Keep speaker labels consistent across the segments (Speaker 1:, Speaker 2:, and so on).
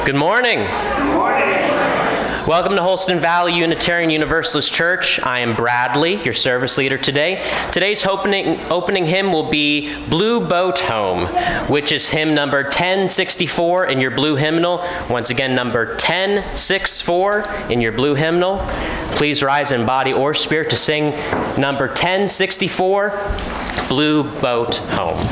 Speaker 1: Good morning.
Speaker 2: Good morning.
Speaker 1: Welcome to Holston Valley Unitarian Universalist Church. I am Bradley, your service leader today. Today's opening hymn will be Blue Boat Home, which is hymn number 1064 in your blue hymnal. Once again, number 1064 in your blue hymnal. Please rise in body or spirit to sing number 1064, Blue Boat Home.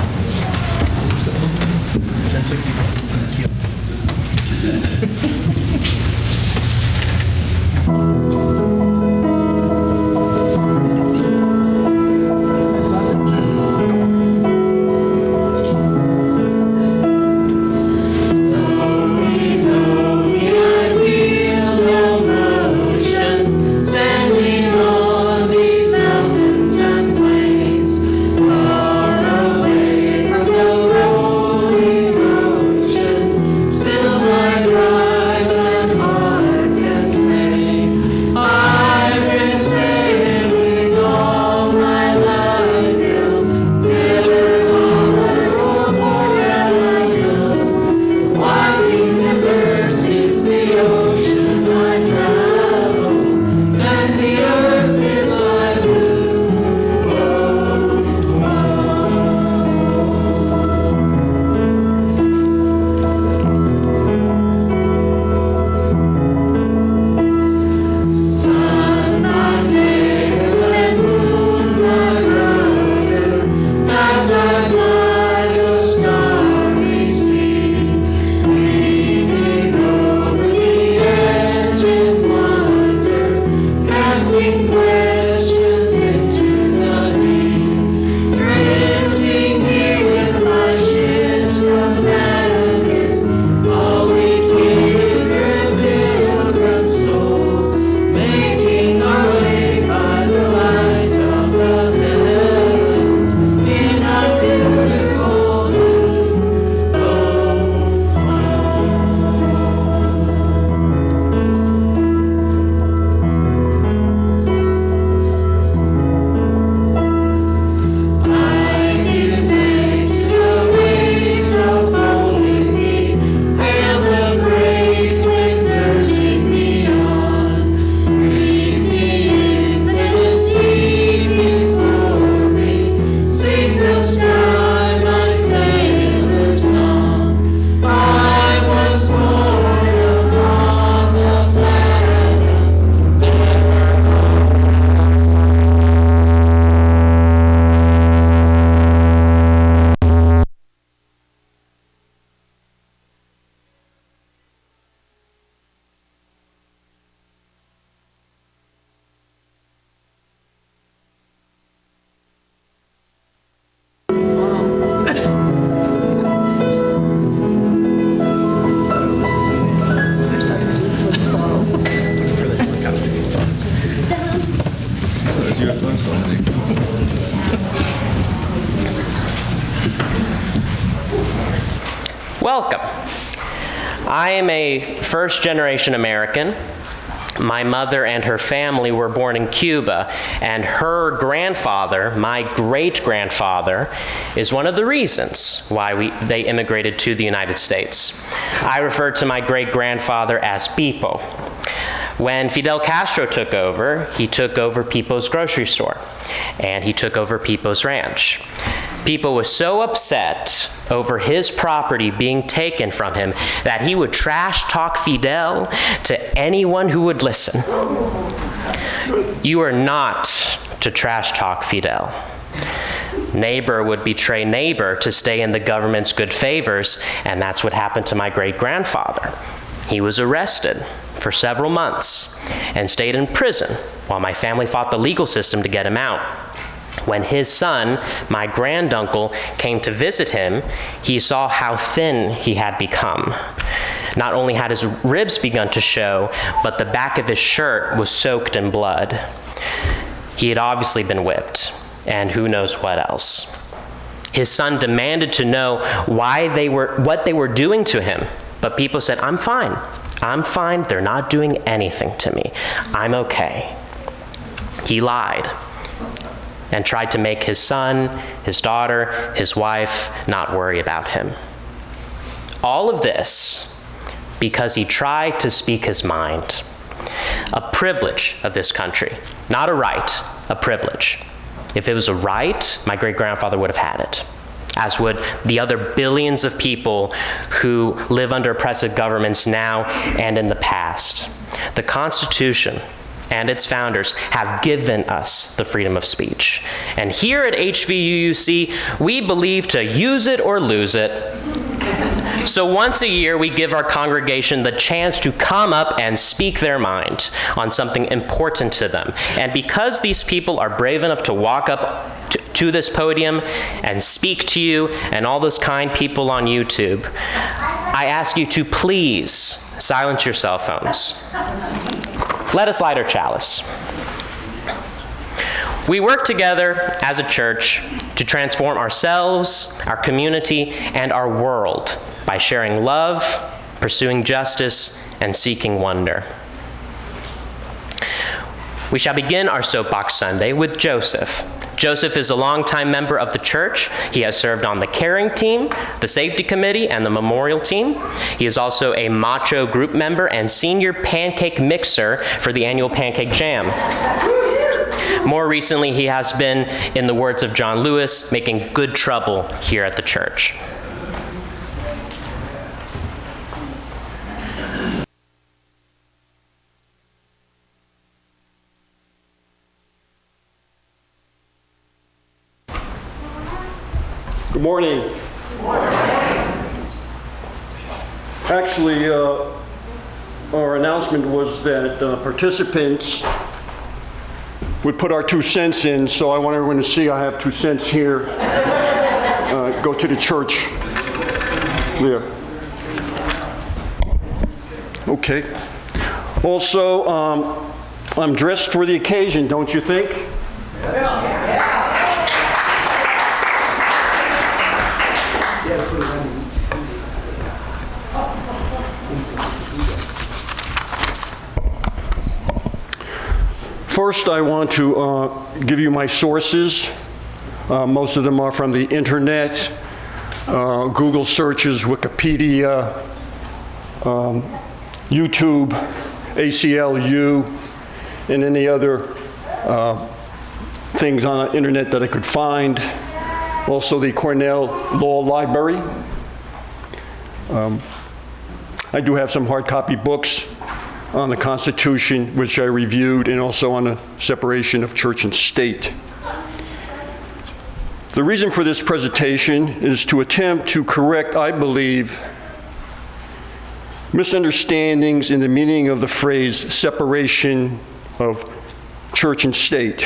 Speaker 1: Welcome. I am a first-generation American. My mother and her family were born in Cuba, and her grandfather, my great-grandfather, is one of the reasons why they immigrated to the United States. I refer to my great-grandfather as Pipo. When Fidel Castro took over, he took over Pipo's grocery store, and he took over Pipo's ranch. Pipo was so upset over his property being taken from him that he would trash talk Fidel to anyone who would listen. You are not to trash talk Fidel. Neighbor would betray neighbor to stay in the government's good favors, and that's what happened to my great-grandfather. He was arrested for several months and stayed in prison while my family fought the legal system to get him out. When his son, my granduncle, came to visit him, he saw how thin he had become. Not only had his ribs begun to show, but the back of his shirt was soaked in blood. He had obviously been whipped, and who knows what else. His son demanded to know what they were doing to him, but people said, I'm fine, they're not doing anything to me. I'm okay. He lied and tried to make his son, his daughter, his wife not worry about him. All of this because he tried to speak his mind. A privilege of this country, not a right, a privilege. If it was a right, my great-grandfather would have had it, as would the other billions of people who live under oppressive governments now and in the past. The Constitution and its founders have given us the freedom of speech. And here at HVUUC, we believe to use it or lose it. So once a year, we give our congregation the chance to come up and speak their mind on something important to them. And because these people are brave enough to walk up to this podium and speak to you and all those kind people on YouTube, I ask you to please silence your cell phones. Let us light our chalice. We work together as a church to transform ourselves, our community, and our world by sharing love, pursuing justice, and seeking wonder. We shall begin our Soapbox Sunday with Joseph. Joseph is a longtime member of the church. He has served on the caring team, the safety committee, and the memorial team. He is also a macho group member and senior pancake mixer for the annual Pancake Jam. More recently, he has been, in the words of John Lewis, making good trouble here at the church.
Speaker 2: Good morning. Good morning. Actually, our announcement was that participants would put our 2 cents in, so I want everyone to see I have 2 cents here. Go to the church there. Okay. Also, I'm dressed for the occasion, don't you think? Yeah. First, I want to give you my sources. Most of them are from the internet, Google searches, Wikipedia, YouTube, ACLU, and any other things on the internet that I could find. Also the Cornell Law Library. I do have some hard copy books on the Constitution, which I reviewed, and also on the separation of church and state. The reason for this presentation is to attempt to correct, I believe, misunderstandings in the meaning of the phrase separation of church and state.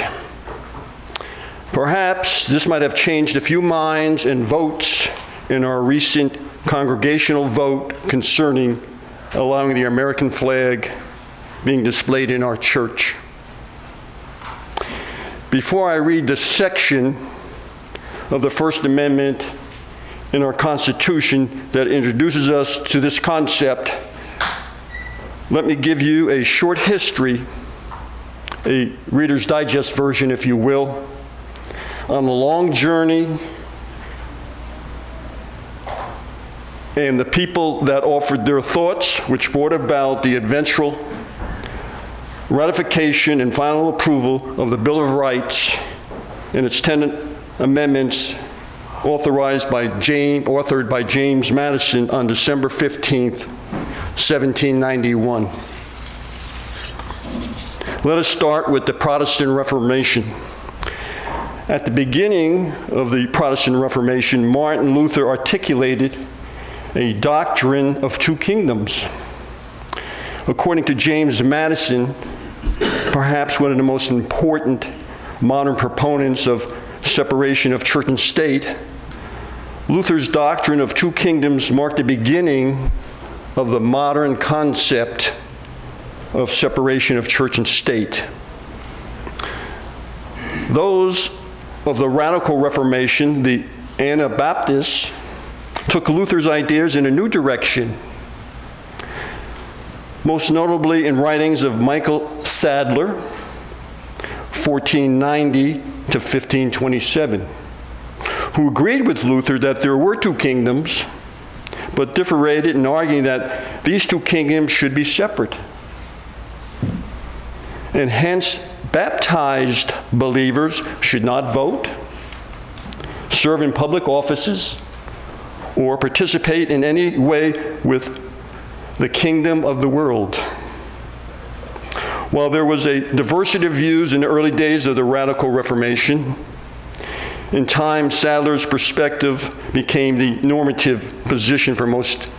Speaker 2: Perhaps this might have changed a few minds and votes in our recent congregational vote concerning allowing the American flag being displayed in our church. Before I read the section of the First Amendment in our Constitution that introduces us to this concept, let me give you a short history, a Reader's Digest version, if you will, on the long journey and the people that offered their thoughts, which brought about the eventual ratification and final approval of the Bill of Rights and its 10 amendments authored by James Madison on December 15th, 1791. Let us start with the Protestant Reformation. At the beginning of the Protestant Reformation, Martin Luther articulated a doctrine of 2 kingdoms. According to James Madison, perhaps one of the most important modern proponents of separation of church and state, Luther's doctrine of 2 kingdoms marked the beginning of the modern concept of separation of church and state. Those of the Radical Reformation, the Anabaptists, took Luther's ideas in a new direction, most notably in writings of Michael Sadler, 1490 to 1527, who agreed with Luther that there were 2 kingdoms, but differentiated in arguing that these two kingdoms should be separate. And hence, baptized believers should not vote, serve in public offices, or participate in any way with the kingdom of the world. While there was a diversity of views in the early days of the Radical Reformation, in time, Sadler's perspective became the normative position for most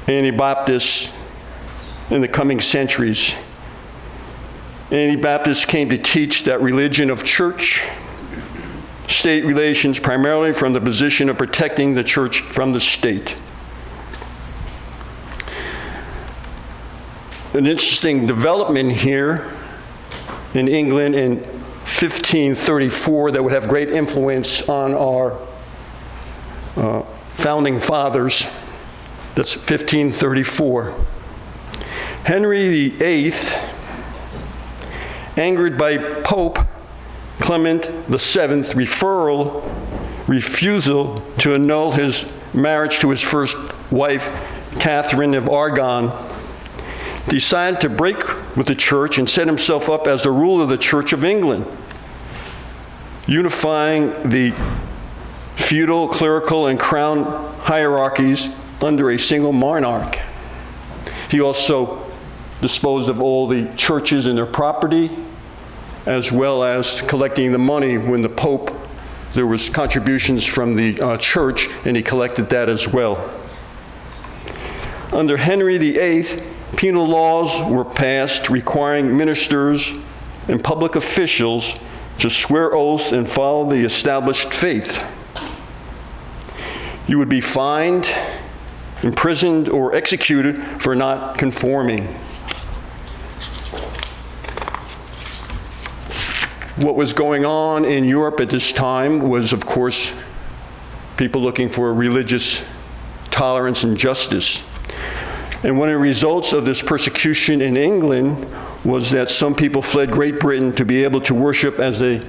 Speaker 2: Anabaptists in the coming centuries. Anabaptists came to teach that religion of church-state relations primarily from the position of protecting the church from the state. An interesting development here in England in 1534 that would have great influence on our founding fathers. That's 1534. Henry VIII, angered by Pope Clement VII's refusal to annul his marriage to his first wife, Catherine of Aragon, decided to break with the church and set himself up as the ruler of the Church of England, unifying the feudal, clerical, and crown hierarchies under a single monarch. He also disposed of all the churches and their property, as well as collecting the money when the Pope, there was contributions from the church, and he collected that as well. Under Henry VIII, penal laws were passed requiring ministers and public officials to swear oaths and follow the established faith. You would be fined, imprisoned, or executed for not conforming. What was going on in Europe at this time was, of course, people looking for religious tolerance and justice. And one of the results of this persecution in England was that some people fled Great Britain to be able to worship as they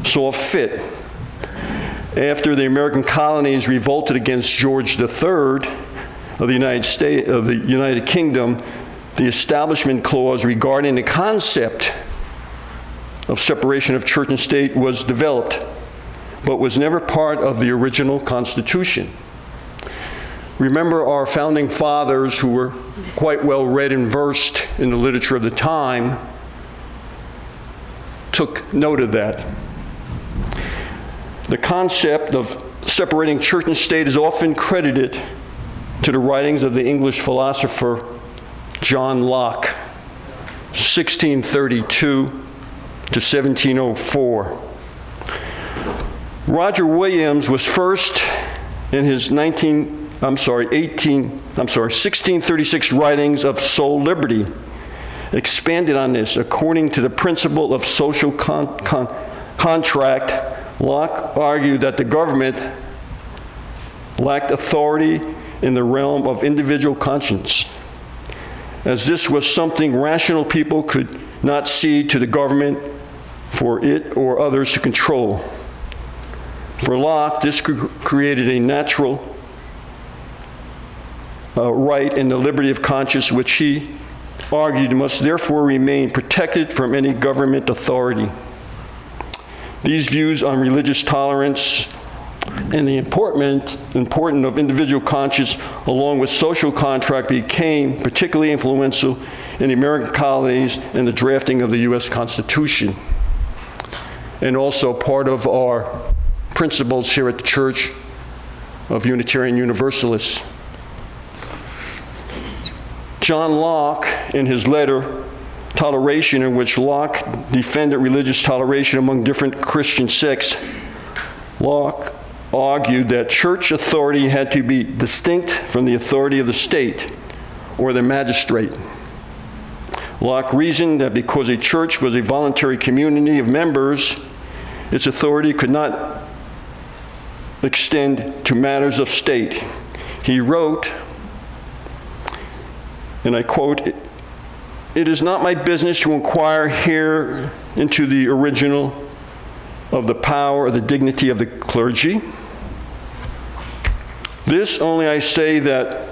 Speaker 2: saw fit. After the American colonies revolted against George III of the United Kingdom, the Establishment Clause regarding the concept of separation of church and state was developed, but was never part of the original Constitution. Remember, our founding fathers, who were quite well read and versed in the literature of the time, took note of that. The concept of separating church and state is often credited to the writings of the English philosopher John Locke, 1632 to 1704. Roger Williams was first in his 1636 writings of soul liberty, expanded on this. According to the principle of social contract, Locke argued that the government lacked authority in the realm of individual conscience, as this was something rational people could not cede to the government for it or others to control. For Locke, this created a natural right in the liberty of conscience, which he argued must therefore remain protected from any government authority. These views on religious tolerance and the importance of individual conscience, along with social contract, became particularly influential in the American colonies and the drafting of the U.S. Constitution, and also part of our principles here at the Church of Unitarian Universalists. John Locke, in his letter, Toleration, in which Locke defended religious toleration among different Christian sects, Locke argued that church authority had to be distinct from the authority of the state or the magistrate. Locke reasoned that because a church was a voluntary community of members, its authority could not extend to matters of state. He wrote, and I quote, "It is not my business to inquire here into the original of the power or the dignity of the clergy. This only I say that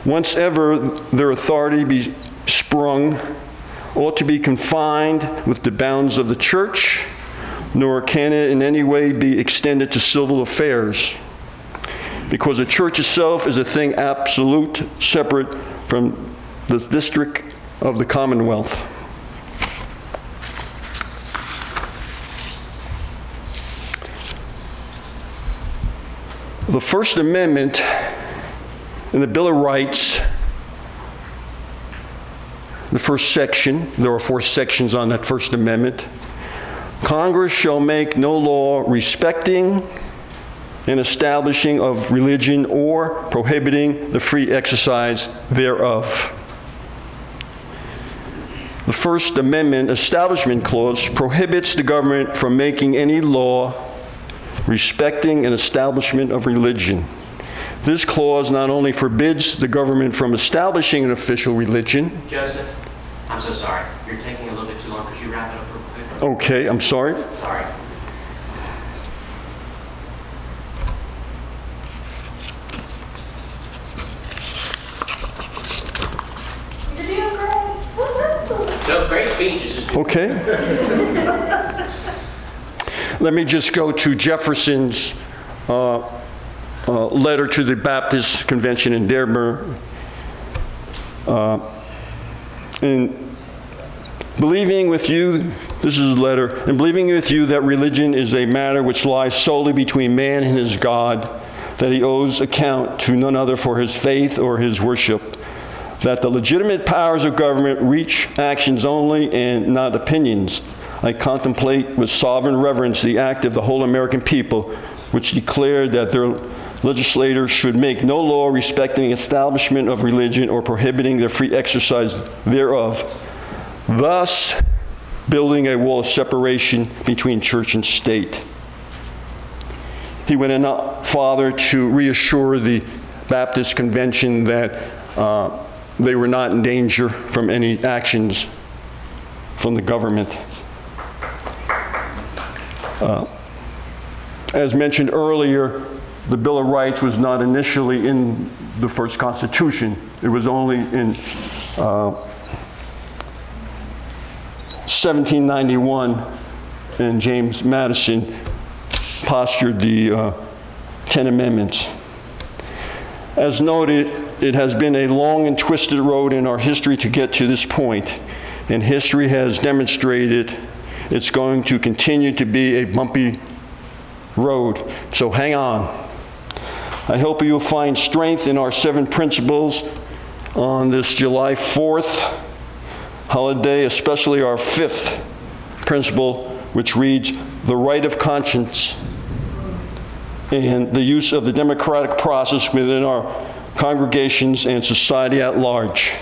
Speaker 2: once ever their authority be sprung, ought to be confined with the bounds of the church, nor can it in any way be extended to civil affairs, because the church itself is a thing absolute, separate from the district of the Commonwealth. The First Amendment in the Bill of Rights, the first section, there are 4 sections on that First Amendment. Congress shall make no law respecting and establishing of religion or prohibiting the free exercise thereof. The First Amendment Establishment Clause prohibits the government from making any law respecting an establishment of religion. This clause not only forbids the government from establishing an official religion.
Speaker 1: Joseph, I'm so sorry. You're taking a little bit too long. Could you wrap it up real quick?
Speaker 2: Okay, I'm sorry.
Speaker 1: Sorry. No, great speech. It's just
Speaker 2: Okay. Let me just go to Jefferson's letter to the Baptist Convention in Dearborn. In believing with you, this is a letter, in believing with you that religion is a matter which lies solely between man and his God, that he owes account to none other for his faith or his worship, that the legitimate powers of government reach actions only and not opinions. I contemplate with sovereign reverence the act of the whole American people, which declared that their legislators should make no law respecting the establishment of religion or prohibiting the free exercise thereof, thus building a wall of separation between church and state. He went on farther to reassure the Baptist Convention that they were not in danger from any actions from the government. As mentioned earlier, the Bill of Rights was not initially in the first Constitution. It was only in 1791, and James Madison postured the 10 Amendments. As noted, it has been a long and twisted road in our history to get to this point, and history has demonstrated it's going to continue to be a bumpy road. So hang on. I hope you'll find strength in our 7 principles on this July 4th holiday, especially our 5th principle, which reads, the right of conscience and the use of the democratic process within our congregations and society at large.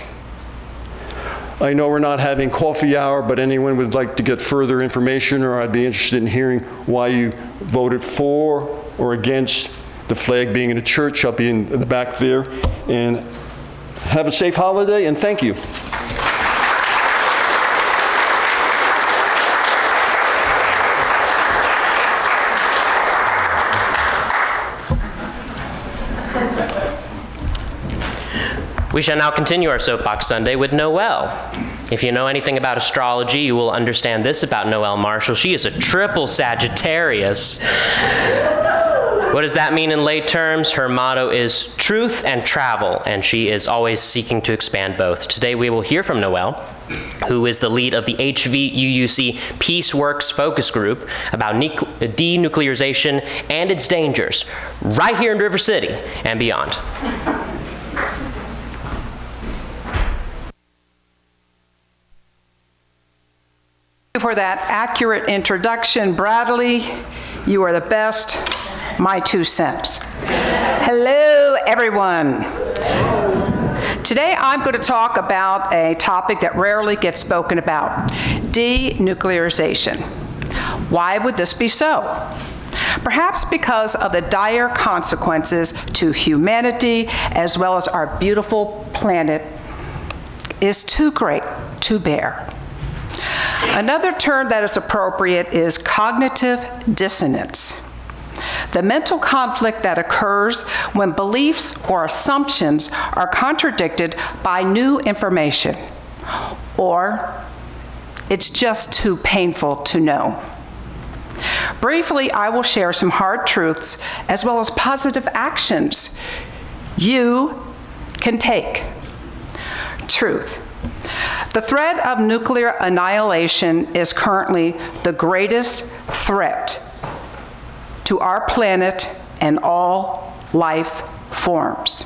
Speaker 2: I know we're not having coffee hour, but anyone would like to get further information, or I'd be interested in hearing why you voted for or against the flag being in the church. I'll be in the back there. And have a safe holiday, and thank you.
Speaker 1: We shall now continue our Soapbox Sunday with Noelle. If you know anything about astrology, you will understand this about Noelle Marshall. She is a triple Sagittarius. What does that mean in lay terms? Her motto is truth and travel, and she is always seeking to expand both. Today we will hear from Noelle, who is the lead of the HVUUC Peaceworks Focus Group about denuclearization and its dangers, right here in River City and beyond.
Speaker 3: For that accurate introduction, Bradley. You are the best. My 2 cents. Hello, everyone. Today I'm going to talk about a topic that rarely gets spoken about, denuclearization. Why would this be so? Perhaps because of the dire consequences to humanity as well as our beautiful planet is too great to bear. Another term that is appropriate is cognitive dissonance. the mental conflict that occurs when beliefs or assumptions are contradicted by new information, or it's just too painful to know. Briefly, I will share some hard truths as well as positive actions you can take. Truth. The threat of nuclear annihilation is currently the greatest threat to our planet and all life forms.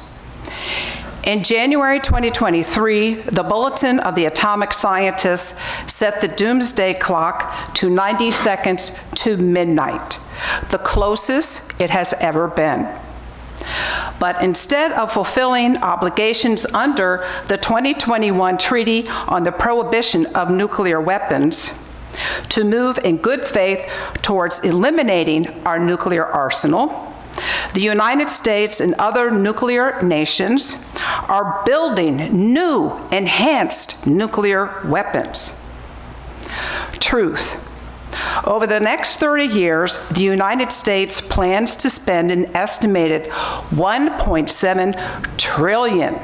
Speaker 3: In January 2023, the Bulletin of the Atomic Scientists set the doomsday clock to 90 seconds to midnight, the closest it has ever been. But instead of fulfilling obligations under the 2021 Treaty on the Prohibition of Nuclear Weapons, to move in good faith towards eliminating our nuclear arsenal, the United States and other nuclear nations are building new, enhanced nuclear weapons. Truth. Over the next 30 years, the United States plans to spend an estimated $1.7 trillion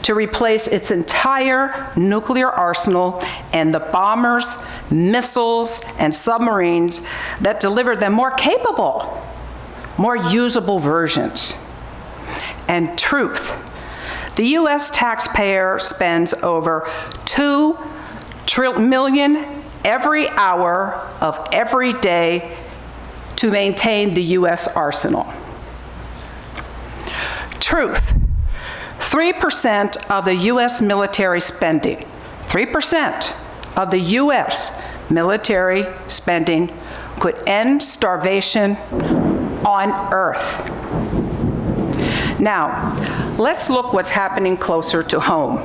Speaker 3: to replace its entire nuclear arsenal and the bombers, missiles, and submarines that deliver them more capable, more usable versions. And truth. The U.S. taxpayer spends over $2 million every hour of every day to maintain the U.S. arsenal. Truth. 3% of the U.S. military spending, 3% of the U.S. military spending could end starvation on Earth. Now, let's look what's happening closer to home.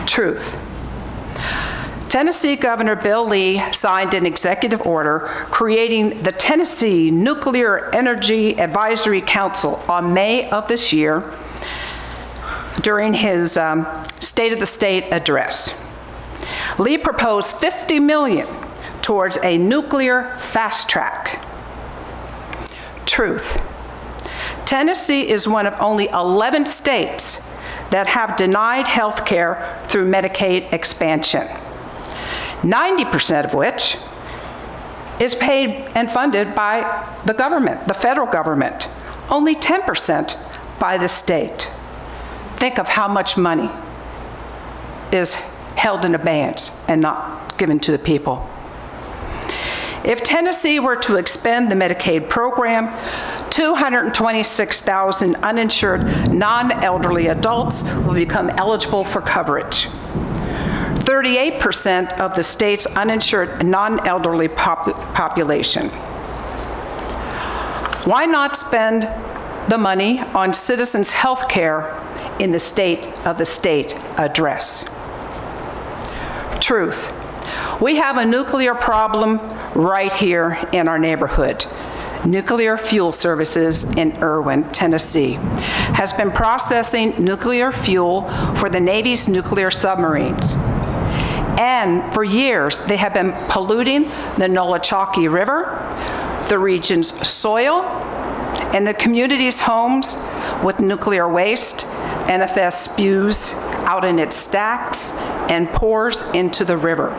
Speaker 3: Truth. Tennessee Governor Bill Lee signed an executive order creating the Tennessee Nuclear Energy Advisory Council on May of this year during his State of the State address. Lee proposed $50 million towards a nuclear fast track. Truth. Tennessee is one of only 11 states that have denied health care through Medicaid expansion, 90% of which is paid and funded by the government, the federal government, only 10% by the state. Think of how much money is held in abeyance and not given to the people. If Tennessee were to expand the Medicaid program, 226,000 uninsured non-elderly adults will become eligible for coverage. 38% of the state's uninsured non-elderly population. Why not spend the money on citizens' health care in the State of the State address? Truth. We have a nuclear problem right here in our neighborhood. Nuclear Fuel Services in Irwin, Tennessee, has been processing nuclear fuel for the Navy's nuclear submarines. And for years, they have been polluting the Nolechaukee River, the region's soil, and the community's homes with nuclear waste. NFS spews out in its stacks and pours into the river.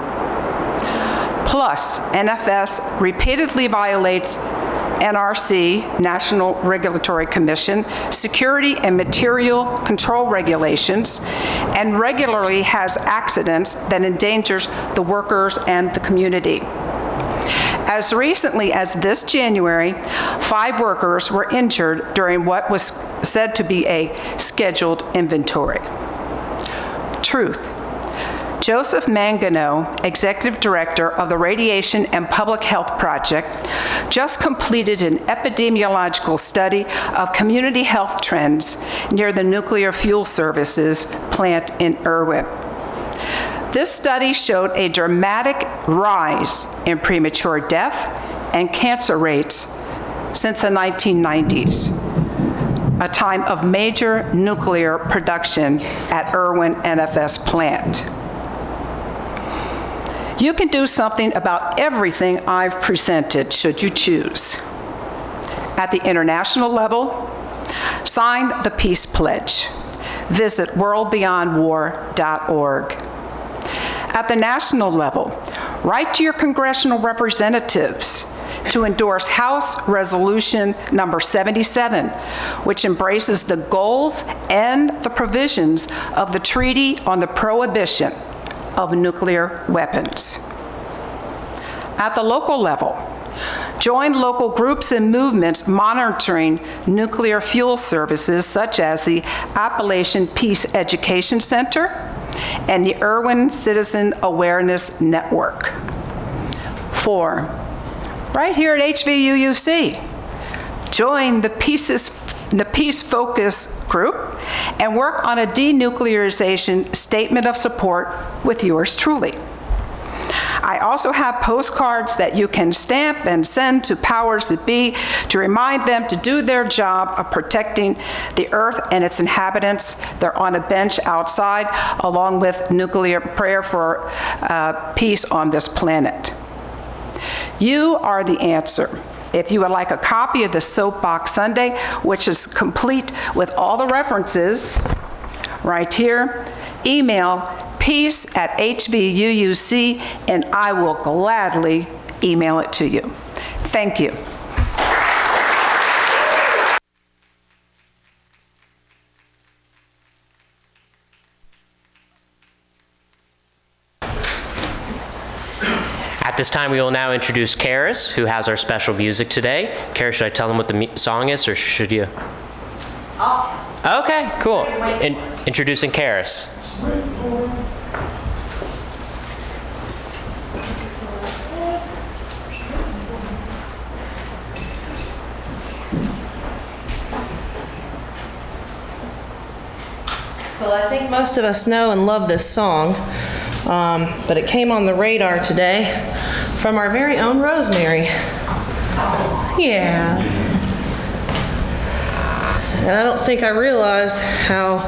Speaker 3: Plus, NFS repeatedly violates NRC, National Regulatory Commission, security and material control regulations, and regularly has accidents that endangers the workers and the community. As recently as this January, 5 workers were injured during what was said to be a scheduled inventory. Truth. Joseph Mangano, Executive Director of the Radiation and Public Health Project, just completed an epidemiological study of community health trends near the Nuclear Fuel Services plant in Irwin. This study showed a dramatic rise in premature death and cancer rates since the 1990s, a time of major nuclear production at Irwin NFS plant. You can do something about everything I've presented, should you choose. At the international level, sign the Peace Pledge. Visit worldbeyondwar.org. At the national level, write to your congressional representatives to endorse House Resolution number 77, which embraces the goals and the provisions of the Treaty on the Prohibition of Nuclear Weapons. At the local level, join local groups and movements monitoring nuclear fuel services such as the Appalachian Peace Education Center and the Irwin Citizen Awareness Network. 4, right here at HVUUC, join the Peace Focus Group and work on a denuclearization statement of support with yours truly. I also have postcards that you can stamp and send to powers that be to remind them to do their job of protecting the earth and its inhabitants. They're on a bench outside, along with nuclear prayer for peace on this planet. You are the answer. If you would like a copy of the Soapbox Sunday, which is complete with all the references right here, email peace@HVUUC, and I will gladly email it to you. Thank you.
Speaker 1: At this time, we will now introduce Karis, who has our special music today. Karis, should I tell them what the song is, or should you? Okay, cool. Introducing Karis.
Speaker 4: Well, I think most of us know and love this song, but it came on the radar today from our very own Rosemary. Yeah. And I don't think I realized how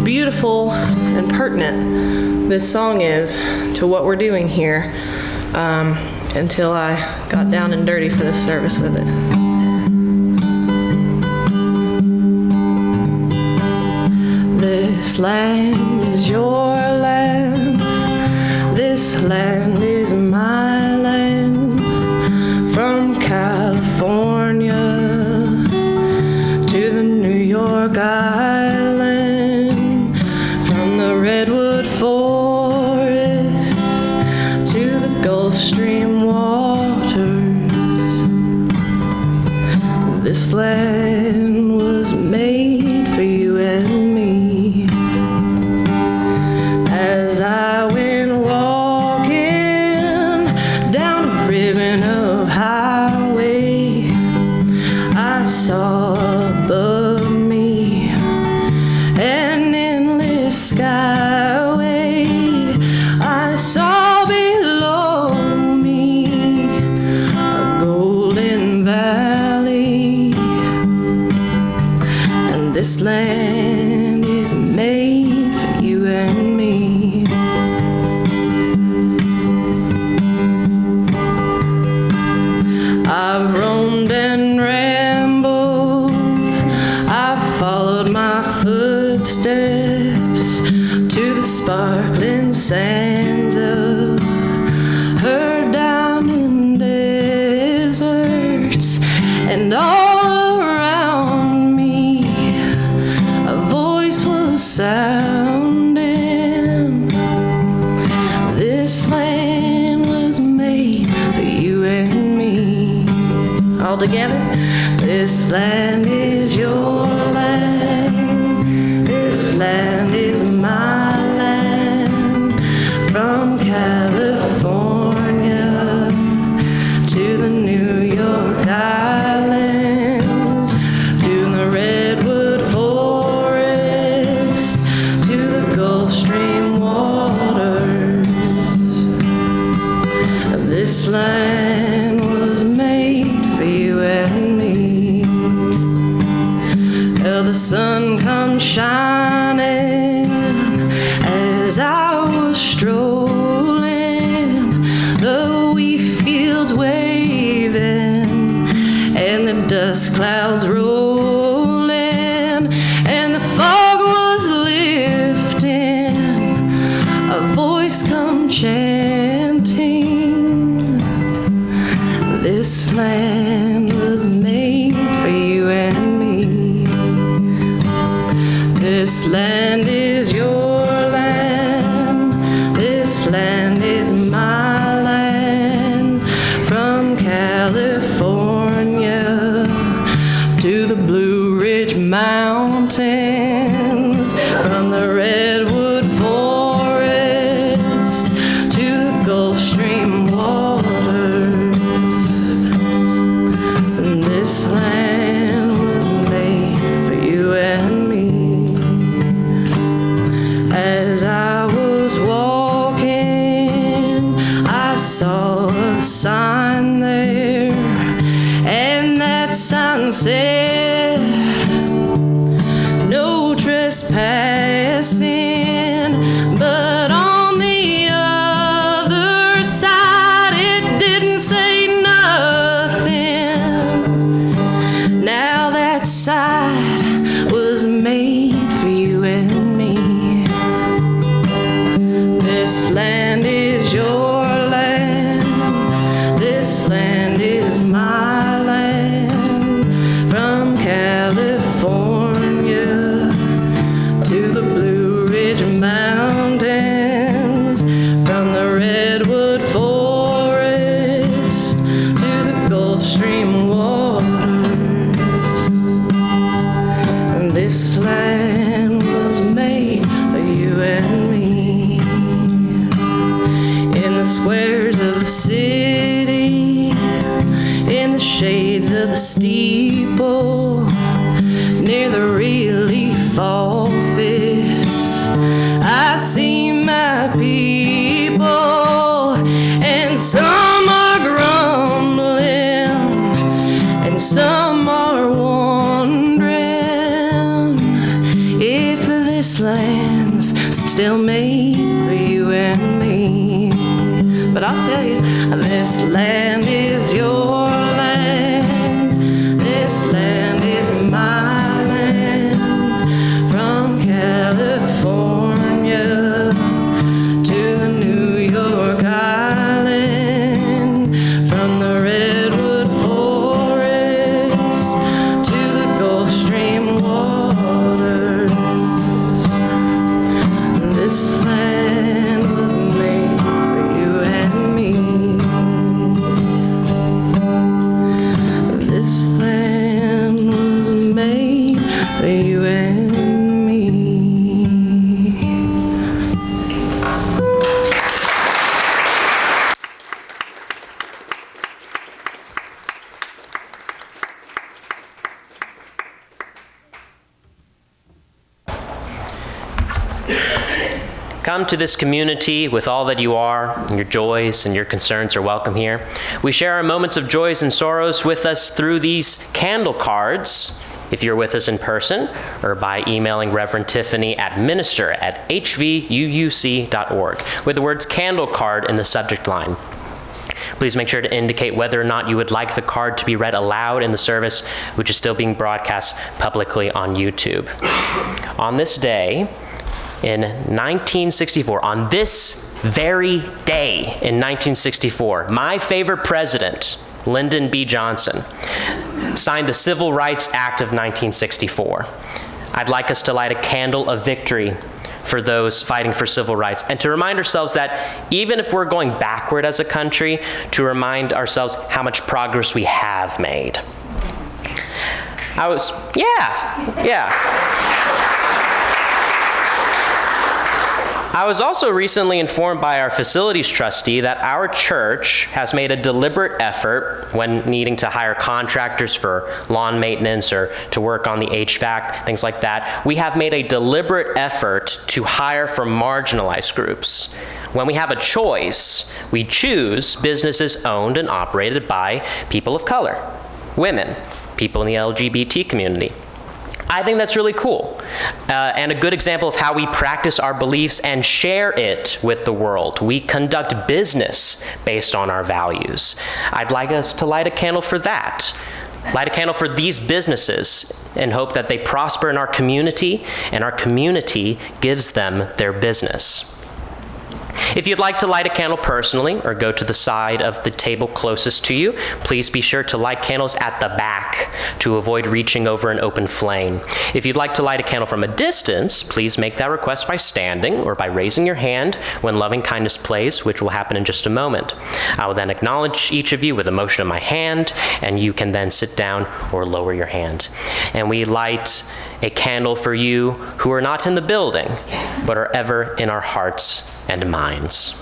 Speaker 4: beautiful and pertinent this song is to what we're doing here until I got down and dirty for this service with it. This land is your land. This land is my land. From California to the New York Island. From the Redwood Forest to the Gulf Stream waters. This land was made for you and me. As I went walking down a ribbon of highway, I saw above me an endless skyway. I saw below me a golden valley, and this land is made for you and me. I've roamed and rambled, I've followed my footsteps to enchanting. This land was made for you and me. This land is your land. This land is my land. From California to the Blue Ridge Mountains, from the redwood forest to the Gulf Stream waters. And this land was made for you and me. As I was walking, I saw a sign there, and that sign said, "No trespassing," but on the other side it didn't say nothing. Now that side was made for you and me. This land is your land. This land is my land. From California to the Blue Ridge Mountains, from the redwood forest to the Gulf Stream waters. And this land was made for you and me. In the squares of the city, in the shades of the steeple, near the relief office, I see my people, and some are grumbling, and some are wondering if this land's still made for you and me. But I'll tell you, this land is your land. This land is my land. From California to the New York Island, from the redwood forest to the Gulf Stream waters. This land was made for you and me. This land was made for you and me.
Speaker 1: Come to this community with all that you are, and your joys and your concerns are welcome here. We share our moments of joys and sorrows with us through these candle cards, if you're with us in person, or by emailing Reverend Tiffany at minister@hvuuc.org with the words candle card in the subject line. Please make sure to indicate whether or not you would like the card to be read aloud in the service, which is still being broadcast publicly on YouTube. On this day, in 1964, on this very day in 1964, my favorite president, Lyndon B. Johnson, signed the Civil Rights Act of 1964. I'd like us to light a candle of victory for those fighting for civil rights, and to remind ourselves that even if we're going backward as a country, to remind ourselves how much progress we have made. I was also recently informed by our facilities trustee that our church has made a deliberate effort when needing to hire contractors for lawn maintenance or to work on the HVAC, things like that. We have made a deliberate effort to hire from marginalized groups. When we have a choice, we choose businesses owned and operated by people of color, women, people in the LGBT community. I think that's really cool, and a good example of how we practice our beliefs and share it with the world. We conduct business based on our values. I'd like us to light a candle for that. Light a candle for these businesses and hope that they prosper in our community, and our community gives them their business. If you'd like to light a candle personally or go to the side of the table closest to you, please be sure to light candles at the back to avoid reaching over an open flame. If you'd like to light a candle from a distance, please make that request by standing or by raising your hand when loving kindness plays, which will happen in just a moment. I will then acknowledge each of you with a motion of my hand, and you can then sit down or lower your hand. And we light a candle for you who are not in the building, but are ever in our hearts and minds.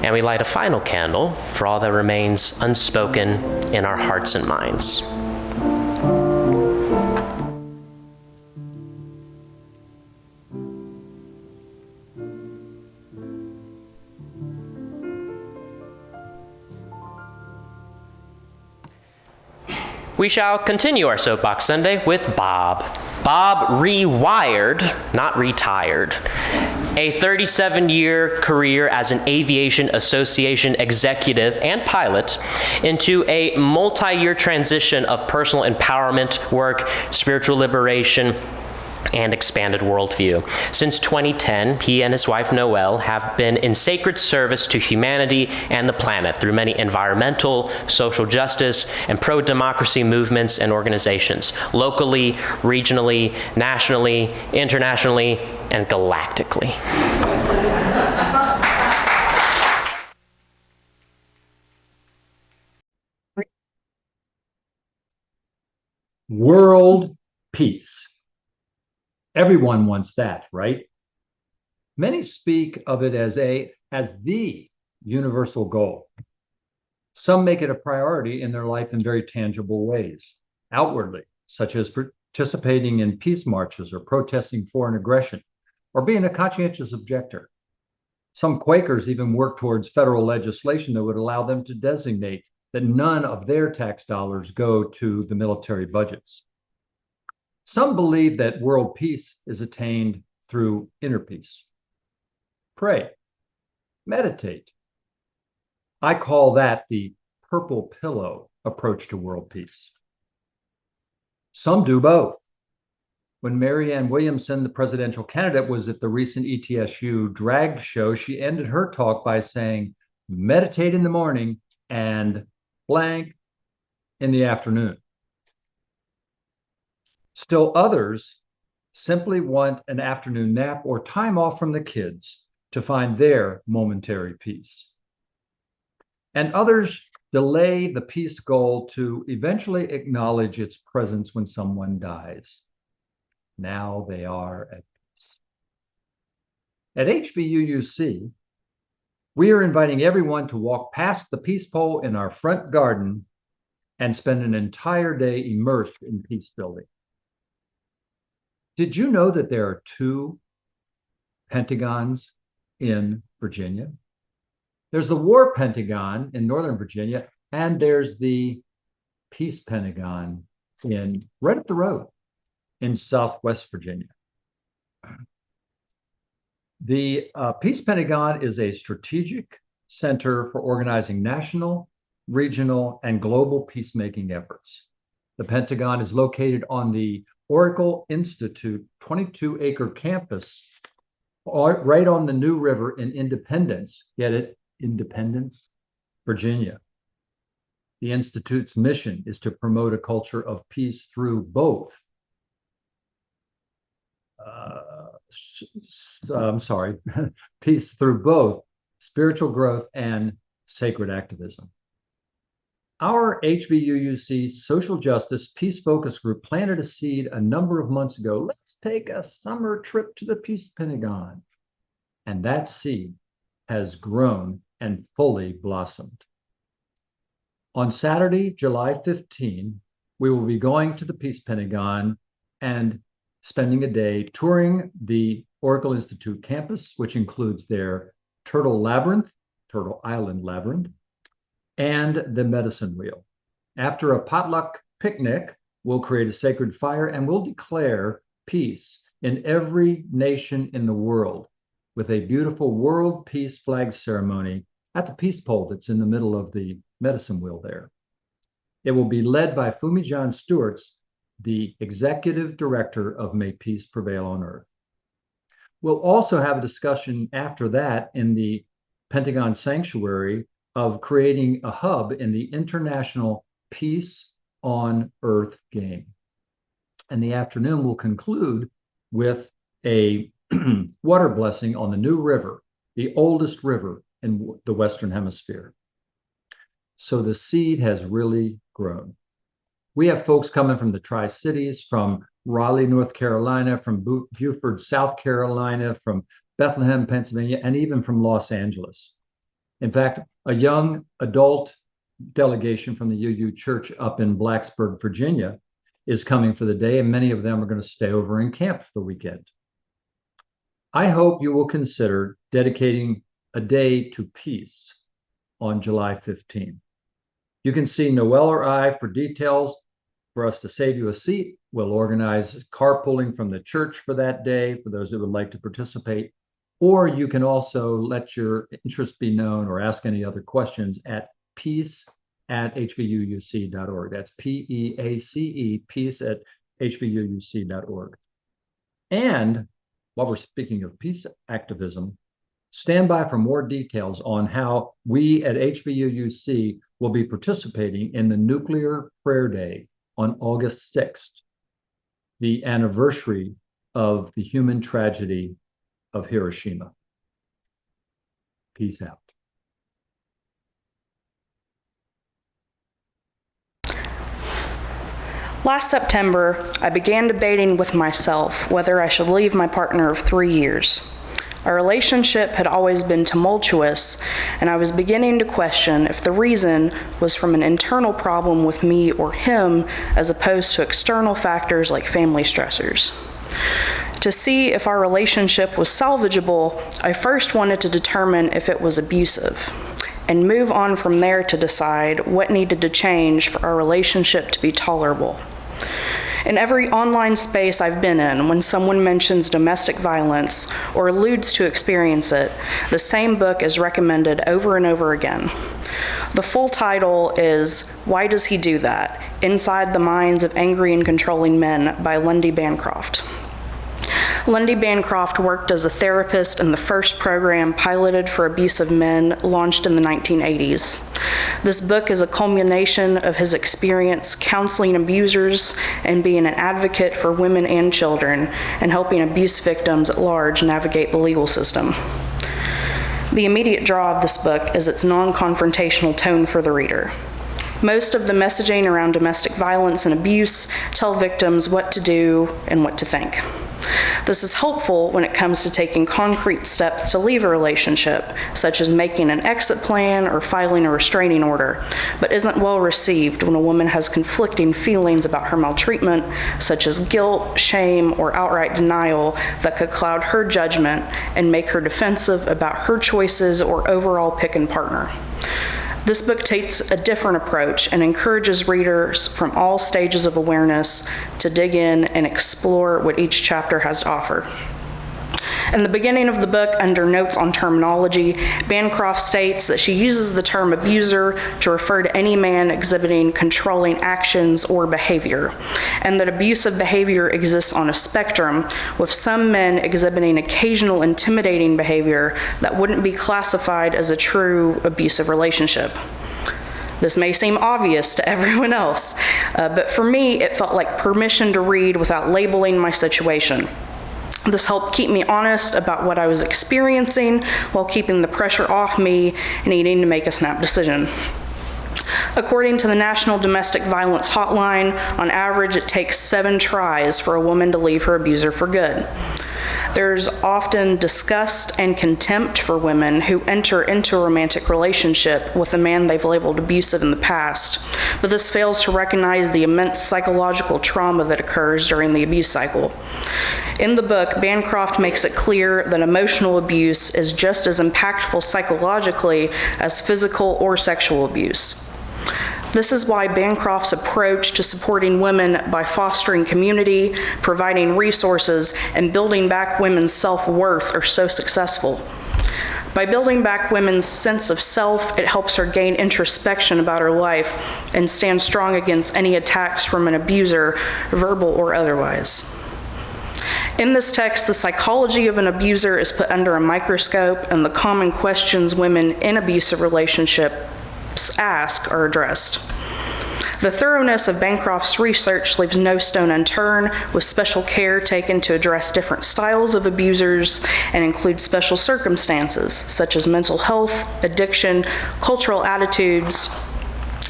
Speaker 1: And we light a final candle for all that remains unspoken in our hearts and minds. We shall continue our Soapbox Sunday with Bob. Bob rewired, not retired, a 37-year career as an aviation association executive and pilot into a multi-year transition of personal empowerment work, spiritual liberation, and expanded worldview. Since 2010, he and his wife Noelle have been in sacred service to humanity and the planet through many environmental, social justice, and pro-democracy movements and organizations, locally, regionally, nationally, internationally, and galactically.
Speaker 5: World peace. Everyone wants that, right? Many speak of it as the universal goal. Some make it a priority in their life in very tangible ways, outwardly, such as participating in peace marches or protesting foreign aggression, or being a conscientious objector. Some Quakers even work towards federal legislation that would allow them to designate that none of their tax dollars go to the military budgets. Some believe that world peace is attained through inner peace. Pray, meditate. I call that the purple pillow approach to world peace. Some do both. When Marianne Williamson, the presidential candidate, was at the recent ETSU drag show, she ended her talk by saying, meditate in the morning and blank in the afternoon. Still others simply want an afternoon nap or time off from the kids to find their momentary peace. And others delay the peace goal to eventually acknowledge its presence when someone dies. Now they are at peace. At HBUUC, we are inviting everyone to walk past the peace pole in our front garden and spend an entire day immersed in peace building. Did you know that there are 2 Pentagons in Virginia? There's the War Pentagon in Northern Virginia, and there's the Peace Pentagon right up the road in Southwest Virginia. The Peace Pentagon is a strategic center for organizing national, regional, and global peacemaking efforts. The Pentagon is located on the Oracle Institute 22-acre campus right on the New River in Independence. Get it? Independence, Virginia. The Institute's mission is to promote a culture of peace through both peace through both spiritual growth and sacred activism. Our HBUUC Social Justice Peace Focus Group planted a seed a number of months ago. Let's take a summer trip to the Peace Pentagon. And that seed has grown and fully blossomed. On Saturday, July 15, we will be going to the Peace Pentagon and spending a day touring the Oracle Institute campus, which includes their Turtle Island Labyrinth, and the Medicine Wheel. After a potluck picnic, we'll create a sacred fire and we'll declare peace in every nation in the world with a beautiful World Peace Flag ceremony at the peace pole that's in the middle of the Medicine Wheel there. It will be led by Fumi John Stewart, the executive director of May Peace Prevail on Earth. We'll also have a discussion after that in the Pentagon Sanctuary of creating a hub in the International Peace on Earth game. And the afternoon will conclude with a water blessing on the New River, the oldest river in the Western Hemisphere. So the seed has really grown. We have folks coming from the Tri-Cities, from Raleigh, North Carolina, from Beaufort, South Carolina, from Bethlehem, Pennsylvania, and even from Los Angeles. In fact, a young adult delegation from the UU Church up in Blacksburg, Virginia, is coming for the day, and many of them are going to stay over and camp for the weekend. I hope you will consider dedicating a day to peace on July 15. You can see Noel or I for details for us to save you a seat. We'll organize carpooling from the church for that day for those that would like to participate. Or you can also let your interest be known or ask any other questions at peace@hbuuc.org. That's PEACE, peace@hbuuc.org. And while we're speaking of peace activism, stand by for more details on how we at HBUUC will be participating in the Nuclear Prayer Day on August 6th, the anniversary of the human tragedy of Hiroshima. Peace out.
Speaker 6: Last September, I began debating with myself whether I should leave my partner of 3 years. Our relationship had always been tumultuous, and I was beginning to question if the reason was from an internal problem with me or him as opposed to external factors like family stressors. To see if our relationship was salvageable, I first wanted to determine if it was abusive, and move on from there to decide what needed to change for our relationship to be tolerable. In every online space I've been in, when someone mentions domestic violence or alludes to experience it, the same book is recommended over and over again. The full title is Why Does He Do That? Inside the Minds of Angry and Controlling Men by Lindy Bancroft. Lindy Bancroft worked as a therapist in the first program piloted for abusive men launched in the 1980s. This book is a culmination of his experience counseling abusers and being an advocate for women and children and helping abuse victims at large navigate the legal system. The immediate draw of this book is its non-confrontational tone for the reader. Most of the messaging around domestic violence and abuse tell victims what to do and what to think. This is helpful when it comes to taking concrete steps to leave a relationship, such as making an exit plan or filing a restraining order, but isn't well received when a woman has conflicting feelings about her maltreatment, such as guilt, shame, or outright denial that could cloud her judgment and make her defensive about her choices or overall pick and partner. This book takes a different approach and encourages readers from all stages of awareness to dig in and explore what each chapter has to offer. In the beginning of the book, under notes on terminology, Bancroft states that she uses the term abuser to refer to any man exhibiting controlling actions or behavior, and that abusive behavior exists on a spectrum, with some men exhibiting occasional intimidating behavior that wouldn't be classified as a true abusive relationship. This may seem obvious to everyone else, but for me, it felt like permission to read without labeling my situation. This helped keep me honest about what I was experiencing while keeping the pressure off me and needing to make a snap decision. According to the National Domestic Violence Hotline, on average it takes 7 tries for a woman to leave her abuser for good. There's often disgust and contempt for women who enter into a romantic relationship with a man they've labeled abusive in the past, but this fails to recognize the immense psychological trauma that occurs during the abuse cycle. In the book, Bancroft makes it clear that emotional abuse is just as impactful psychologically as physical or sexual abuse. This is why Bancroft's approach to supporting women by fostering community, providing resources, and building back women's self-worth are so successful. By building back women's sense of self, it helps her gain introspection about her life and stand strong against any attacks from an abuser, verbal or otherwise. In this text, the psychology of an abuser is put under a microscope, and the common questions women in abusive relationships ask are addressed. The thoroughness of Bancroft's research leaves no stone unturned, with special care taken to address different styles of abusers and include special circumstances, such as mental health, addiction, cultural attitudes,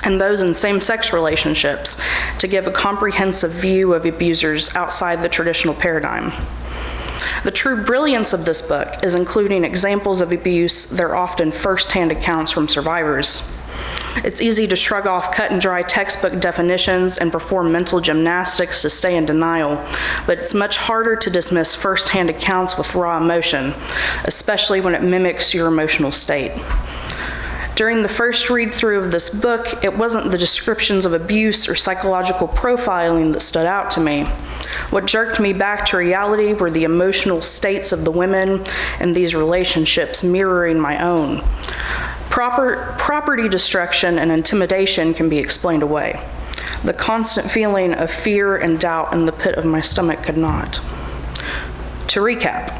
Speaker 6: and those in same-sex relationships, to give a comprehensive view of abusers outside the traditional paradigm. The true brilliance of this book is including examples of abuse that are often first-hand accounts from survivors. It's easy to shrug off cut-and-dry textbook definitions and perform mental gymnastics to stay in denial, but it's much harder to dismiss first-hand accounts with raw emotion, especially when it mimics your emotional state. During the first read-through of this book, it wasn't the descriptions of abuse or psychological profiling that stood out to me. What jerked me back to reality were the emotional states of the women in these relationships mirroring my own. Property destruction and intimidation can be explained away. The constant feeling of fear and doubt in the pit of my stomach could not. To recap,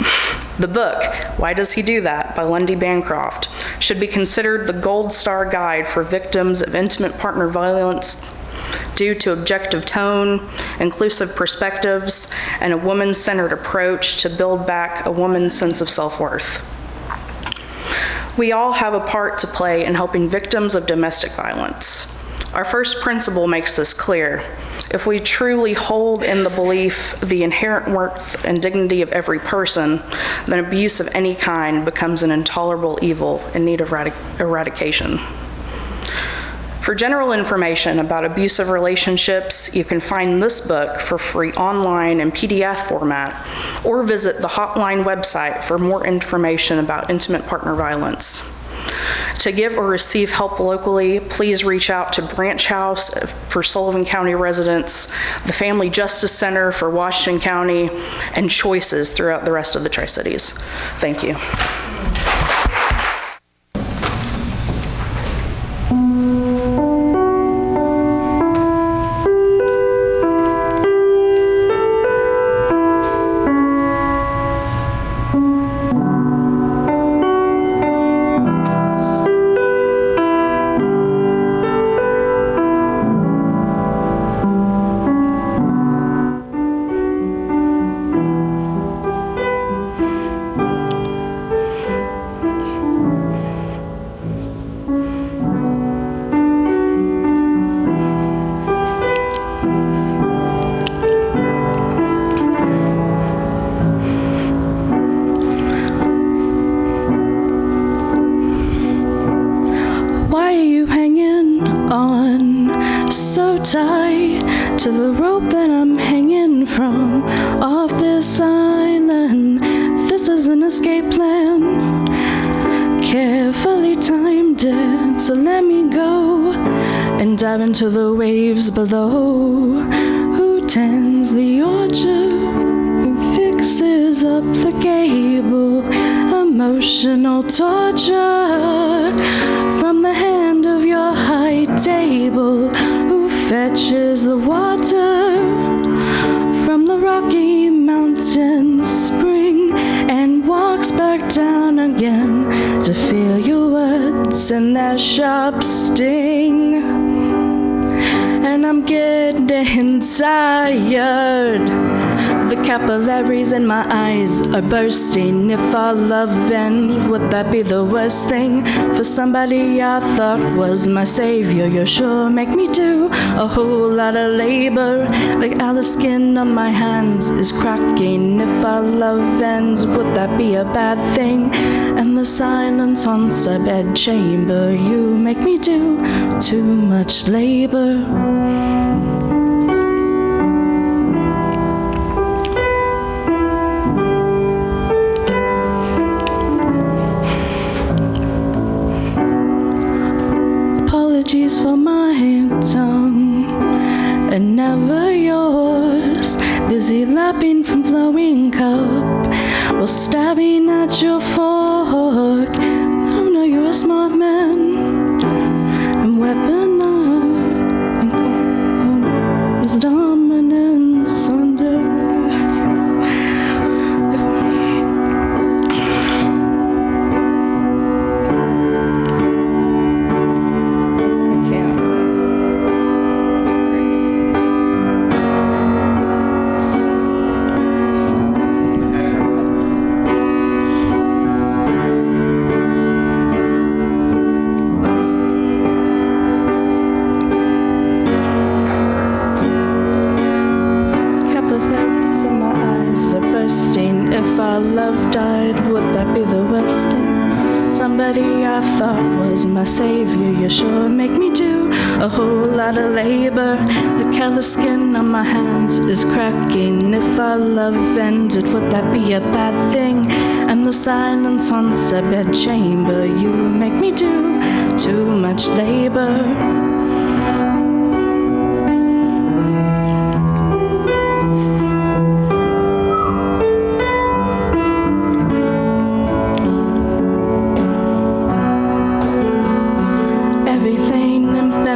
Speaker 6: the book, Why Does He Do That? By Lundy Bancroft, should be considered the gold star guide for victims of intimate partner violence due to objective tone, inclusive perspectives, and a woman-centered approach to build back a woman's sense of self-worth. We all have a part to play in helping victims of domestic violence. Our first principle makes this clear. If we truly hold in the belief the inherent worth and dignity of every person, then abuse of any kind becomes an intolerable evil in need of eradication. For general information about abusive relationships, you can find this book for free online in PDF format, or visit the Hotline website for more information about intimate partner violence. To give or receive help locally, please reach out to Branch House for Sullivan County residents, the Family Justice Center for Washington County, and Choices throughout the rest of the Tri-Cities. Thank you. rope that I'm hanging from off this island. This is an escape plan, carefully timed it, so let me go and dive into the waves below. Who tends the orchard? Who fixes up the gable? Emotional torture from the hand of your high table. Who fetches the water from the Rocky Mountain spring and walks back down again to feel your words and their sharp sting? And I'm getting tired. The capillaries in my eyes are bursting. If our love ends, would that be the worst thing? For somebody I thought was my savior, you sure make me do a whole lot of labor. Like all the skin on my hands is cracking. If our love ends, would that be a bad thing? And the silence haunts our bedchamber. You make me do too much labor. Apologies for my tongue, and never yours. Busy lapping from flowing cup while stabbing at your fork. Oh no, you're a smart man, and weaponized and calm is dominance under guise. If our love died, would that be the worst thing? Somebody I thought was my savior, you sure make me do a whole lot of labor. The callous skin on my hands is cracking. If our love ended, would that be a bad thing? And the silence haunts a bedchamber. You make me do too much labor.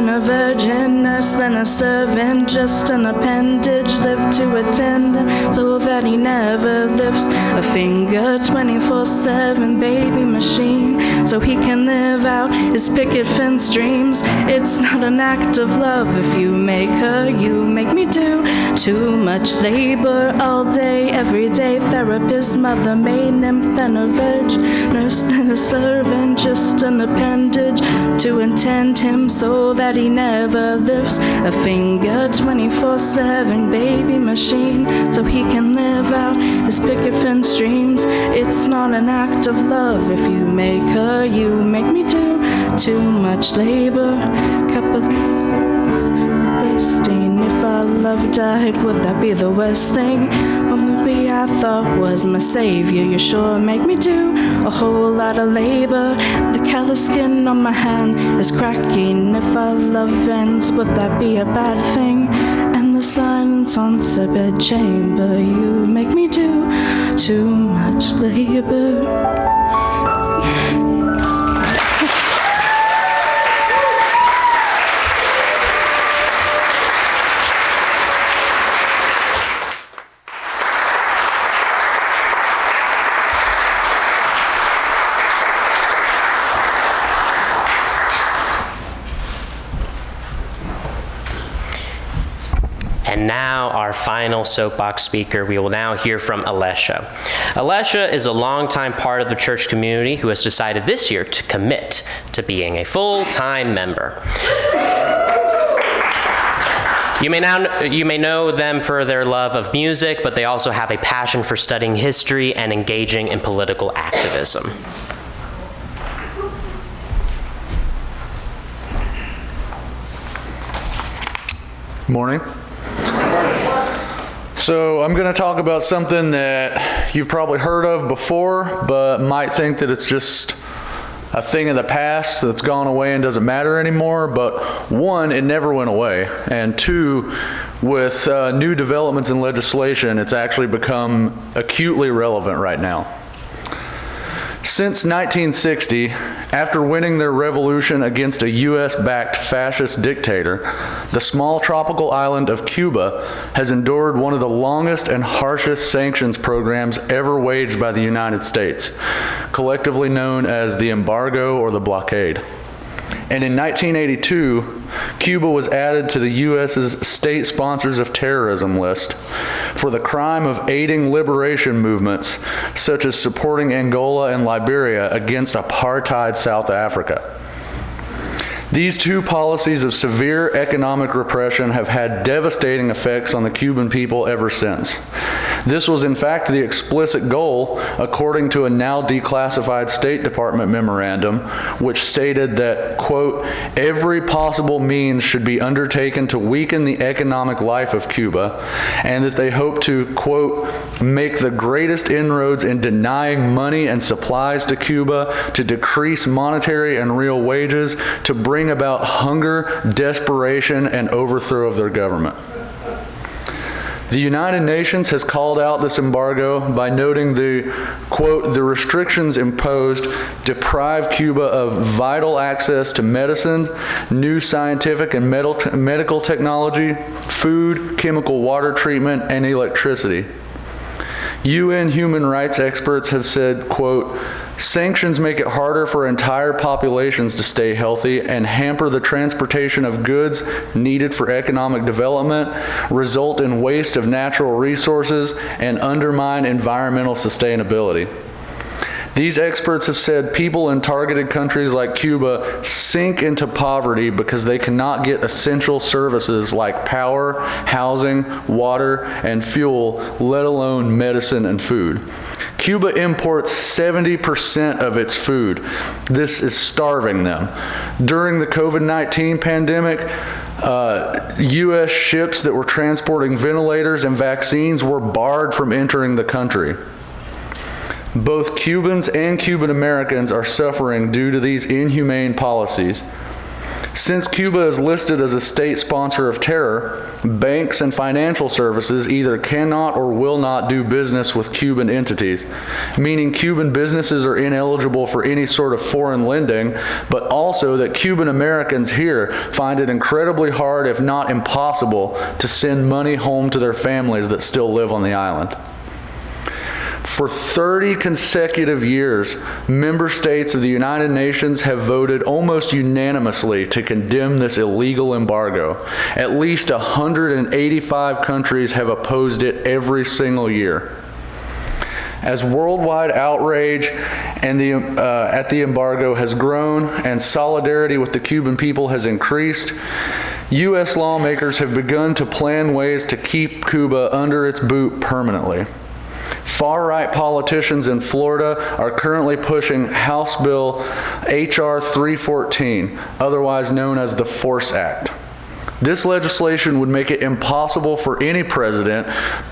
Speaker 6: A virgin, nurse, then a servant, just an appendage, lived to attend, so that he never lifts a finger. 24/7 baby machine, so he can live out his picket fence dreams. It's not an act of love if you make her. You make me do too much labor all day, every day. Therapist, mother, maid, nymph, then a virgin, nurse, then a servant, just an appendage to attend him, so that he never lifts a finger. 24/7 baby machine, so he can live out his picket fence dreams. It's not an act of love if you make her. You make me do too much labor. Couple bursting. If our love died, would that be the worst thing? Only I thought was my savior, you sure make me do a whole lot of labor. The callous skin on my hand is cracking. If our love ends, would that be a bad thing? And the silence haunts a bedchamber. You make me do too much labor.
Speaker 1: And now our final soapbox speaker, we will now hear from Alesha. Alesha is a longtime part of the church community who has decided this year to commit to being a full-time member. You may know them for their love of music, but they also have a passion for studying history and engaging in political activism.
Speaker 7: Morning. So I'm going to talk about something that you've probably heard of before, but might think that it's just a thing of the past that's gone away and doesn't matter anymore. But one, it never went away. And two, with new developments in legislation, it's actually become acutely relevant right now. Since 1960, after winning their revolution against a US-backed fascist dictator, the small tropical island of Cuba has endured one of the longest and harshest sanctions programs ever waged by the United States, collectively known as the embargo or the blockade. And in 1982, Cuba was added to the U.S.'s state sponsors of terrorism list for the crime of aiding liberation movements, such as supporting Angola and Liberia against apartheid South Africa. These two policies of severe economic repression have had devastating effects on the Cuban people ever since. This was in fact the explicit goal, according to a now declassified State Department memorandum, which stated that, quote, every possible means should be undertaken to weaken the economic life of Cuba, and that they hope to, quote, make the greatest inroads in denying money and supplies to Cuba, to decrease monetary and real wages, to bring about hunger, desperation, and overthrow of their government. The United Nations has called out this embargo by noting the, quote, the restrictions imposed deprive Cuba of vital access to medicine, new scientific and medical technology, food, chemical water treatment, and electricity. UN human rights experts have said, quote, sanctions make it harder for entire populations to stay healthy and hamper the transportation of goods needed for economic development, result in waste of natural resources, and undermine environmental sustainability. These experts have said people in targeted countries like Cuba sink into poverty because they cannot get essential services like power, housing, water, and fuel, let alone medicine and food. Cuba imports 70% of its food. This is starving them. During the COVID-19 pandemic, U.S. ships that were transporting ventilators and vaccines were barred from entering the country. Both Cubans and Cuban Americans are suffering due to these inhumane policies. Since Cuba is listed as a state sponsor of terror, banks and financial services either cannot or will not do business with Cuban entities, meaning Cuban businesses are ineligible for any sort of foreign lending, but also that Cuban Americans here find it incredibly hard, if not impossible, to send money home to their families that still live on the island. For 30 consecutive years, member states of the United Nations have voted almost unanimously to condemn this illegal embargo. At least 185 countries have opposed it every single year. As worldwide outrage at the embargo has grown and solidarity with the Cuban people has increased, U.S. lawmakers have begun to plan ways to keep Cuba under its boot permanently. Far-right politicians in Florida are currently pushing House Bill H.R. 314, otherwise known as the Force Act. This legislation would make it impossible for any president,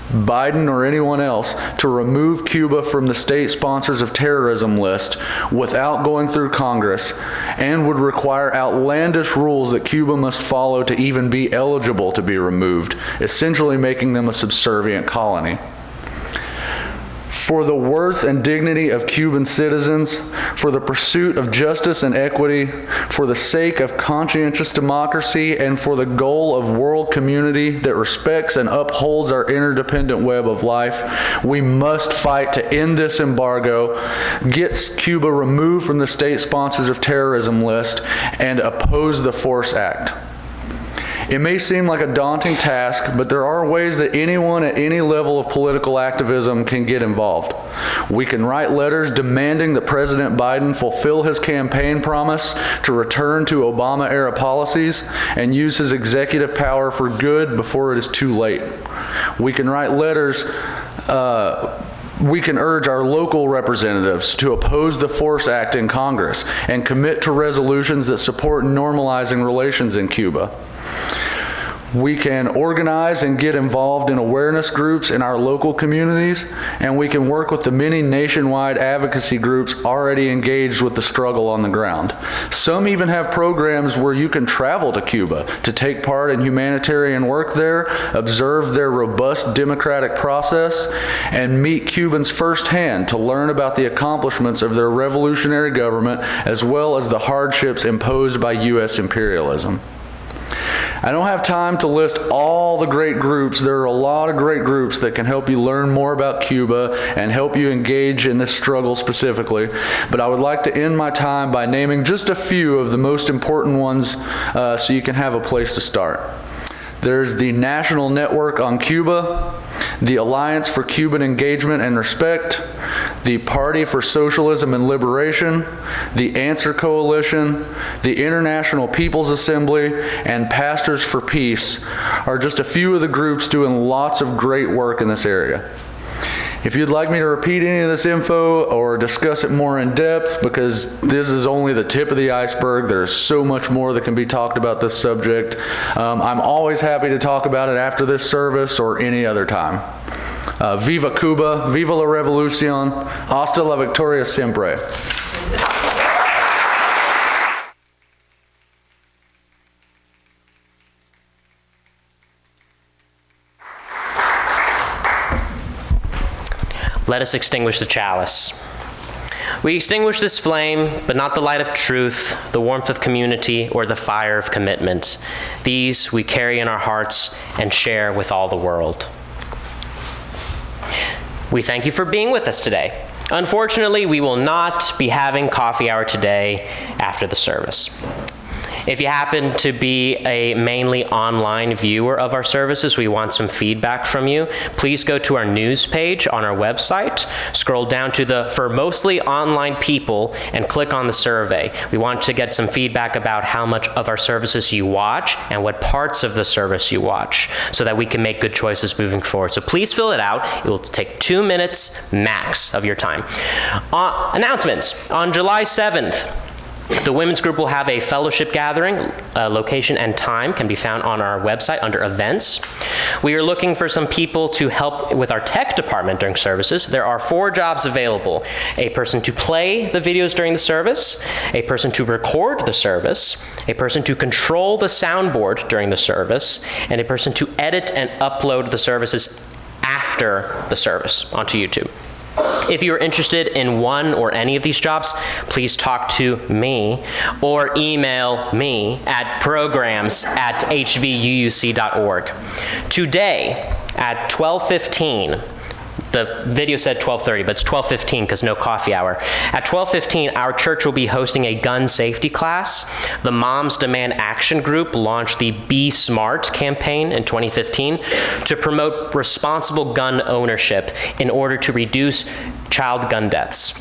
Speaker 7: Biden or anyone else, to remove Cuba from the state sponsors of terrorism list without going through Congress, and would require outlandish rules that Cuba must follow to even be eligible to be removed, essentially making them a subservient colony. For the worth and dignity of Cuban citizens, for the pursuit of justice and equity, for the sake of conscientious democracy, and for the goal of world community that respects and upholds our interdependent web of life, we must fight to end this embargo, get Cuba removed from the state sponsors of terrorism list, and oppose the Force Act. It may seem like a daunting task, but there are ways that anyone at any level of political activism can get involved. We can write letters demanding that President Biden fulfill his campaign promise to return to Obama-era policies and use his executive power for good before it is too late. We can write letters we can urge our local representatives to oppose the Force Act in Congress and commit to resolutions that support normalizing relations in Cuba. We can organize and get involved in awareness groups in our local communities, and we can work with the many nationwide advocacy groups already engaged with the struggle on the ground. Some even have programs where you can travel to Cuba to take part in humanitarian work there, observe their robust democratic process, and meet Cubans firsthand to learn about the accomplishments of their revolutionary government as well as the hardships imposed by U.S. imperialism. I don't have time to list all the great groups. There are a lot of great groups that can help you learn more about Cuba and help you engage in this struggle specifically, but I would like to end my time by naming just a few of the most important ones so you can have a place to start. There's the National Network on Cuba, the Alliance for Cuban Engagement and Respect, the Party for Socialism and Liberation, the Answer Coalition, the International People's Assembly, and Pastors for Peace are just a few of the groups doing lots of great work in this area. If you'd like me to repeat any of this info or discuss it more in depth, because this is only the tip of the iceberg, there's so much more that can be talked about this subject. I'm always happy to talk about it after this service or any other time. Viva Cuba, viva la revolución, hasta la victoria siempre.
Speaker 1: Let us extinguish the chalice. We extinguish this flame, but not the light of truth, the warmth of community, or the fire of commitment. These we carry in our hearts and share with all the world. We thank you for being with us today. Unfortunately, we will not be having coffee hour today after the service. If you happen to be a mainly online viewer of our services, we want some feedback from you. Please go to our news page on our website, scroll down to the For Mostly Online People, and click on the survey. We want to get some feedback about how much of our services you watch and what parts of the service you watch, so that we can make good choices moving forward. So please fill it out. It will take 2 minutes max of your time. Announcements. On July 7th, the women's group will have a fellowship gathering. Location and time can be found on our website under events. We are looking for some people to help with our tech department during services. There are 4 jobs available: a person to play the videos during the service, a person to record the service, a person to control the soundboard during the service, and a person to edit and upload the services after the service onto YouTube. If you are interested in one or any of these jobs, please talk to me or email me at programs@hvuuc.org. Today at 12:15, the video said 12:30, but it's 12:15 because no coffee hour. At 12:15, our church will be hosting a gun safety class. The Moms Demand Action Group launched the Be Smart campaign in 2015 to promote responsible gun ownership in order to reduce child gun deaths.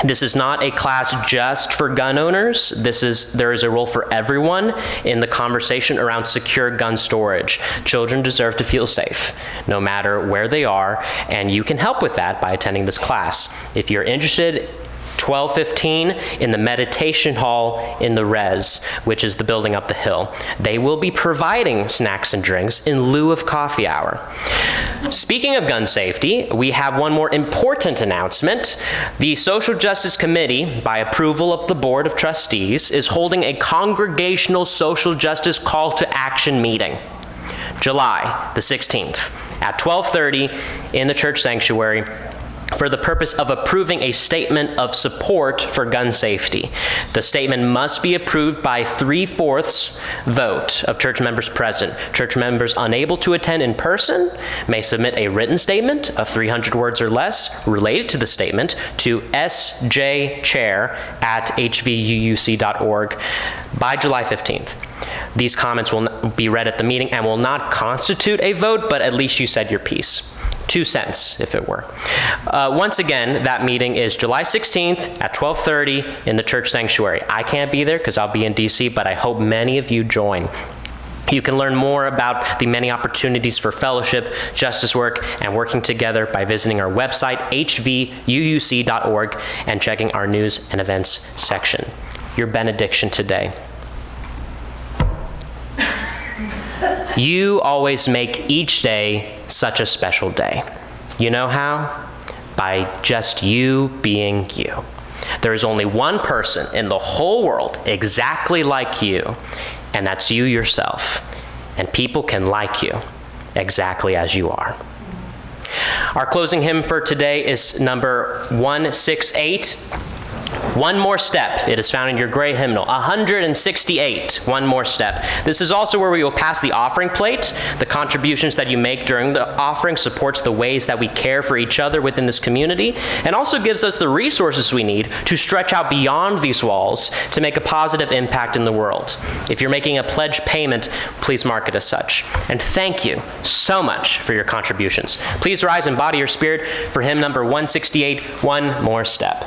Speaker 1: This is not a class just for gun owners. There is a role for everyone in the conversation around secure gun storage. Children deserve to feel safe, no matter where they are, and you can help with that by attending this class. If you're interested, 12:15 in the meditation hall in the Res, which is the building up the hill. They will be providing snacks and drinks in lieu of coffee hour. Speaking of gun safety, we have one more important announcement. The Social Justice Committee, by approval of the Board of Trustees, is holding a congregational social justice call to action meeting, July the 16th at 12:30 in the church sanctuary, for the purpose of approving a statement of support for gun safety. The statement must be approved by 3/4 vote of church members present. Church members unable to attend in person may submit a written statement of 300 words or less related to the statement to sjchair@hvuuc.org by July 15th. These comments will be read at the meeting and will not constitute a vote, but at least you said your piece. 2 cents, if it were. Once again, that meeting is July 16th at 12:30 in the church sanctuary. I can't be there because I'll be in DC, but I hope many of you join. You can learn more about the many opportunities for fellowship, justice work, and working together by visiting our website, hvuuc.org, and checking our news and events section. Your benediction today. You always make each day such a special day. You know how? By just you being you. There is only one person in the whole world exactly like you, and that's you yourself. And people can like you exactly as you are. Our closing hymn for today is number 168. One More Step. It is found in your gray hymnal. 168. One More Step. This is also where we will pass the offering plate. The contributions that you make during the offering supports the ways that we care for each other within this community, and also gives us the resources we need to stretch out beyond these walls to make a positive impact in the world. If you're making a pledge payment, please mark it as such. And thank you so much for your contributions. Please rise and body your spirit for hymn number 168, One More Step.